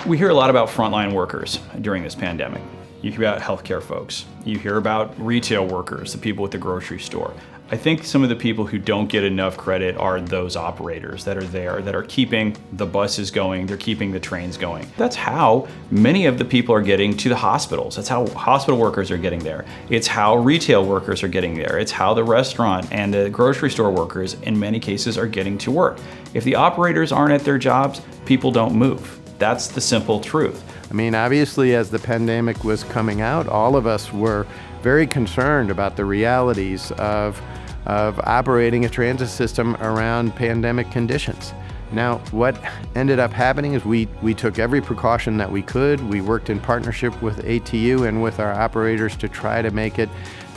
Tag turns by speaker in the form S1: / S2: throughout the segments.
S1: We hear a lot about frontline workers during this pandemic. You hear about healthcare folks. You hear about retail workers, the people at the grocery store. I think some of the people who don't get enough credit are those operators that are there, that are keeping the buses going, they're keeping the trains going. That's how many of the people are getting to the hospitals. That's how hospital workers are getting there. It's how retail workers are getting there. It's how the restaurant and the grocery store workers, in many cases, are getting to work. If the operators aren't at their jobs, people don't move. That's the simple truth.
S2: I mean, obviously, as the pandemic was coming out, all of us were very concerned about the realities of operating a transit system around pandemic conditions. Now, what ended up happening is we took every precaution that we could. We worked in partnership with ATU and with our operators to try to make it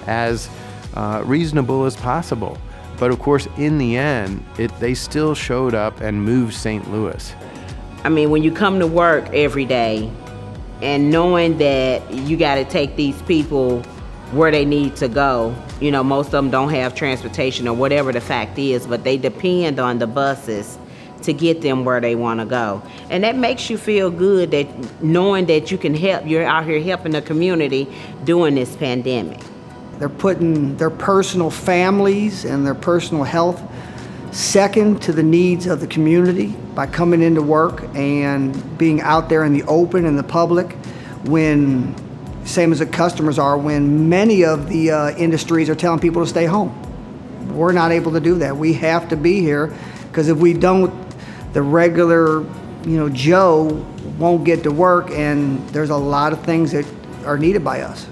S2: as reasonable as possible. But of course, in the end, they still showed up and moved St. Louis.
S3: I mean, when you come to work every day and knowing that you got to take these people where they need to go, you know, most of them don't have transportation or whatever the fact is, but they depend on the buses to get them where they want to go. And that makes you feel good, that knowing that you can help, you're out here helping the community during this pandemic.
S4: They're putting their personal families and their personal health second to the needs of the community by coming into work and being out there in the open in the public when, same as the customers are, when many of the industries are telling people to stay home. We're not able to do that. We have to be here, because if we don't, the regular, Joe won't get to work, and there's a lot of things that are needed by us.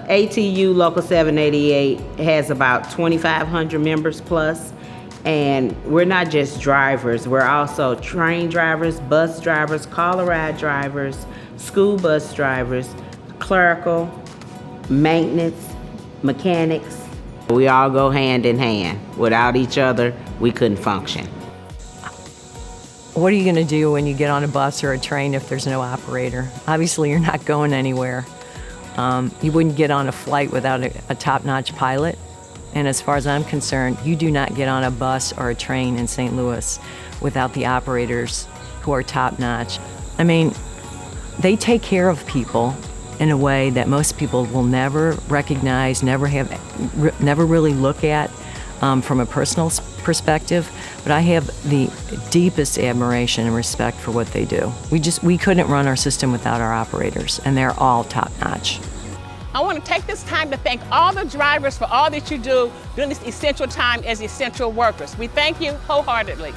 S3: ATU Local 788 has about 2,500 members plus. And we're not just drivers, we're also train drivers, bus drivers, call a ride drivers, school bus drivers, clerical, maintenance, mechanics. We all go hand in hand. Without each other, we couldn't function.
S5: What are you going to do when you get on a bus or a train if there's no operator? Obviously, you're not going anywhere. You wouldn't get on a flight without a top-notch pilot. And as far as I'm concerned, you do not get on a bus or a train in St. Louis without the operators who are top-notch. I mean, they take care of people in a way that most people will never recognize, never really look at from a personal perspective. But I have the deepest admiration and respect for what they do. We couldn't run our system without our operators, and they're all top-notch.
S6: I want to take this time to thank all the drivers for all that you do during this essential time as essential workers. We thank you wholeheartedly.